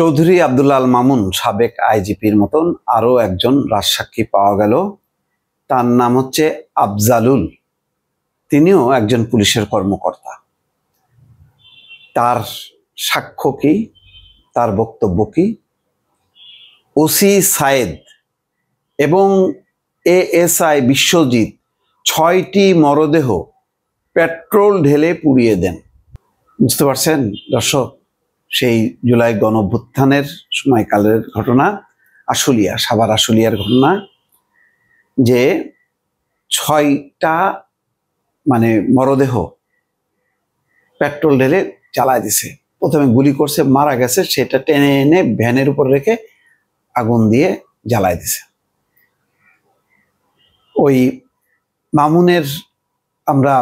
চৌধুরী আব্দুল্লাহ আল মামুন সাবেক আইজিপির মতন আরো একজন রাজসাক্ষী পাওয়া গেল। তার নাম হচ্ছে আফজালুল। তিনিও একজন পুলিশের কর্মকর্তা। তার সাক্ষ্য কি, তার বক্তব্য কি? ওসি সায়েদ এবং এএসআই বিশ্বজিৎ 6টি মরদেহ পেট্রোল ঢেলে পুড়িয়ে দেন। বুঝতে পারছেন দর্শক, সেই জুলাই গণঅভ্যুত্থানের সময়কালের ঘটনা, আশুলিয়া, সাভার আশুলিয়ার ঘটনা, যে 6টা মরদেহ পেট্রোল ঢেলে জ্বালায় দিছে। প্রথমে গুলি করছে, মারা গেছে, সেটা টেনে এনে ভ্যানের উপর রেখে আগুন দিয়ে জ্বালায় দিছে। ওই মামুনের আমরা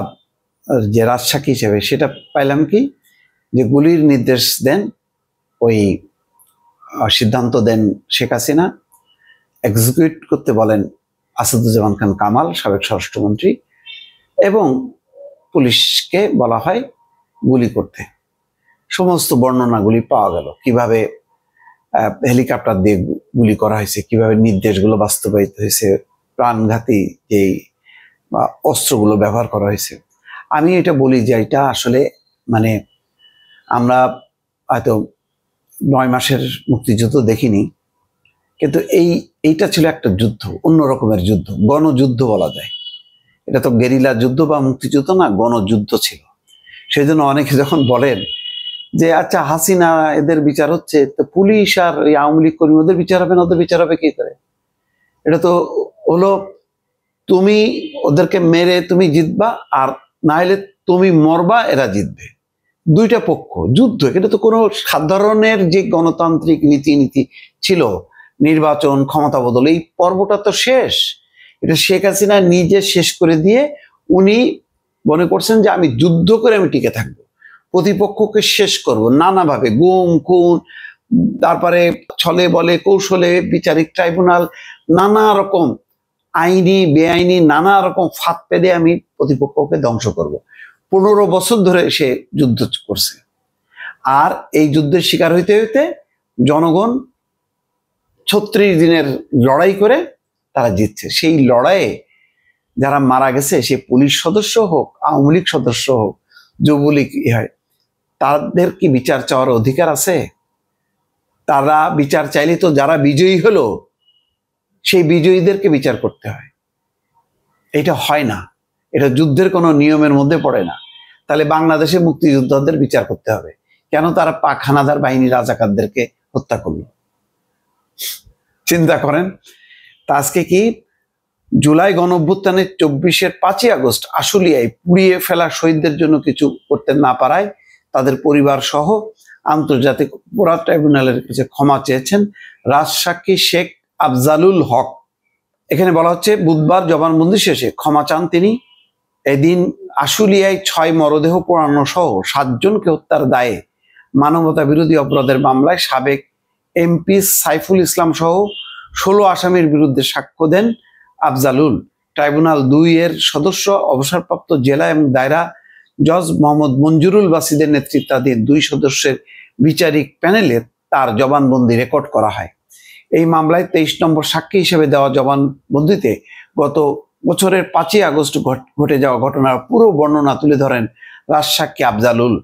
যে রাজসাক্ষী হিসেবে সেটা পাইলাম কি, যে গুলির নির্দেশ দেন, ওই সিদ্ধান্ত দেন শেখ হাসিনা, এক্সিকিউট করতে বলেন আসাদুজ্জামান খান কামাল, সাবেক স্বরাষ্ট্রমন্ত্রী, এবং পুলিশকে বলা হয় গুলি করতে। সমস্ত বর্ণনাগুলি পাওয়া গেল, কিভাবে হেলিকপ্টার দিয়ে গুলি করা হয়েছে, কিভাবে নির্দেশগুলো বাস্তবায়িত হয়েছে, প্রাণঘাতী যেই অস্ত্রগুলো ব্যবহার করা হয়েছে। আমি এটা বলি যে এটা আসলে আমরা হয়তো 9 মাসের মুক্তিযুদ্ধ দেখিনি, কিন্তু এইটা ছিল একটা যুদ্ধ, অন্য রকমের যুদ্ধ, গণযুদ্ধ বলা যায়। এটা তো গেরিলা যুদ্ধ বা মুক্তিযুদ্ধ না, গণযুদ্ধ ছিল। সেই জন্য অনেকে যখন বলেন যে আচ্ছা হাসিনা এদের বিচার হচ্ছে, তো পুলিশ আর এই আওয়ামী লীগ কর্মী ওদের বিচার হবে না, ওদের বিচার হবে কি করে? এটা তো হলো তুমি ওদেরকে মেরে তুমি জিতবা, আর না হলে তুমি মরবা, এরা জিতবে। দুইটা পক্ষ যুদ্ধ। এটা তো কোনো সাধারণের যে গণতান্ত্রিক নীতি ছিল, নির্বাচন, ক্ষমতা বদল, এই পর্বটা তো শেষ। এটা শেখ হাসিনা নিজে শেষ করে দিয়ে উনি মনে করছেন যে আমি যুদ্ধ করে আমি টিকে থাকবো, প্রতিপক্ষকে শেষ করব নানাভাবে, গুম খুন, তারপরে ছলে বলে কৌশলে, বিচারিক ট্রাইব্যুনাল, নানা রকম আইনি বেআইনি নানা রকম ফাঁদ পেদে আমি প্রতিপক্ষকে ধ্বংস করব। 15 বছর ধরে সে যুদ্ধ করছে। আর এই যুদ্ধের শিকার হইতে হইতে জনগণ 36 দিনের লড়াই করে তারা জিতছে। সেই লড়াইয়ে যারা মারা গেছে, সে পুলিশ সদস্য হোক, আওয়ামী লীগ সদস্য হোক, যুবলীগ হয়, তাদের কি বিচার চাওয়ার অধিকার আছে? তারা বিচার চাইলে তো যারা বিজয়ী হলো সেই বিজয়ীদেরকে বিচার করতে হয়। এটা হয় না, এটা যুদ্ধের কোনো নিয়মের মধ্যে পড়ে না। তাহলে বাংলাদেশে মুক্তিযোদ্ধাদের বিচার করতে হবে কেন? তারা পাক হানাদার বাহিনী রাজাকারদেরকে হত্যা করলো। চিন্তা করেন। তা আজকে কি জুলাই গণঅভ্যুত্থানের 24-এর 5ই আগস্ট আশুলিয়ায় পুড়িয়ে ফেলা শহীদদের জন্য কিছু করতে না পারায় তাদের পরিবার সহ আন্তর্জাতিক অপরাধ ট্রাইব্যুনালের কাছে ক্ষমা চেয়েছেন রাজসাক্ষী শেখ আফজালুল হক। এখানে বলা হচ্ছে বুধবার জবানবন্দি শেষে ক্ষমা চান তিনি। এদিন আশুলিয়ায় 6 মরদেহ পোড়ানো সহ 7 জনকে হত্যার দায়ে মানবতা বিরোধী অপরাধের মামলায় সাবেক এমপি সাইফুল ইসলাম সহ 16 আসামির বিরুদ্ধে সাক্ষ্য দেন আফজালুল। ট্রাইব্যুনাল 2-এর সদস্য অবসরপ্রাপ্ত জেলা এবং দায়রা জজ মোহাম্মদ মঞ্জুরুল বাসিদের নেতৃত্বাধীন 2 সদস্যের বিচারিক প্যানেলে তার জবানবন্দি রেকর্ড করা হয়। এই মামলায় 23 নম্বর সাক্ষী হিসেবে দেওয়া জবানবন্দিতে গত বছরের 5ই আগস্ট ঘটে যাওয়া ঘটনার পুরো বর্ণনা তুলে ধরেন রাজসাক্ষী আফজালুল।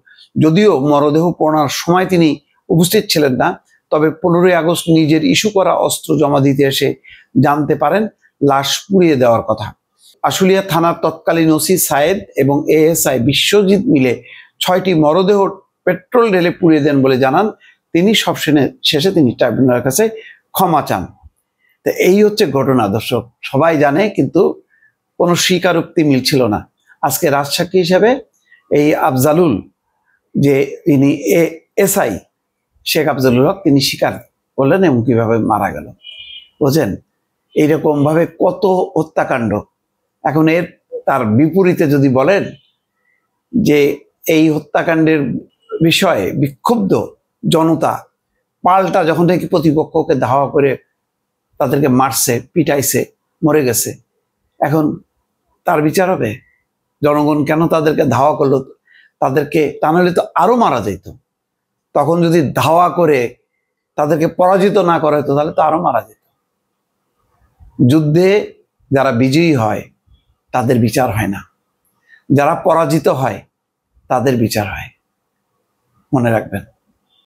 যদিও মরদেহ পোড়ানোর সময় তিনি উপস্থিত ছিলেন না, তবে 15ই আগস্ট নিজের ইস্যু করা অস্ত্র জমা দিতে এসে জানতে পারেন লাশ পুড়িয়ে দেওয়ার কথা। আশুলিয়া থানার তৎকালীন ওসি সায়েদ এবং এএসআই বিশ্বজিৎ মিলে 6টি মরদেহ পেট্রোল ঢেলে পুড়িয়ে দেন বলে জানান তিনি। সব শেষে তিনি ট্রাইব্যুনালের কাছে ক্ষমা চান। তো এই হচ্ছে ঘটনা দর্শক, সবাই জানে, কিন্তু কোনো স্বীকারোক্তি মিলছিল না। আজকে রাজসাক্ষী হিসেবে এই আফজালুল, যে ইনি এসআই শেখ আফজালুল হক, তিনি স্বীকার করলেন এবং কিভাবে মারা গেল। বুঝছেন, এইরকম ভাবে কত হত্যাকাণ্ড। এখন তার বিপরীতে যদি বলেন যে এই হত্যাকাণ্ডের বিষয়ে বিক্ষুব্ধ জনতা পাল্টা যখন থেকে প্রতিপক্ষকে ধাওয়া করে তাদেরকে মারছে, পিটাইছে, মরে গেছে, এখন তার বিচার হবে? জনগণ কেন তাদেরকে ধাওয়া করলো? তাদেরকে তা নাহলে তো আরো মারা যেত। তখন যদি ধাওয়া করে তাদেরকে পরাজিত না করা হতো তাহলে তো আরো মারা যেত। যুদ্ধে যারা বিজয়ী হয় তাদের বিচার হয় না, যারা পরাজিত হয় তাদের বিচার হয়। মনে রাখবেন।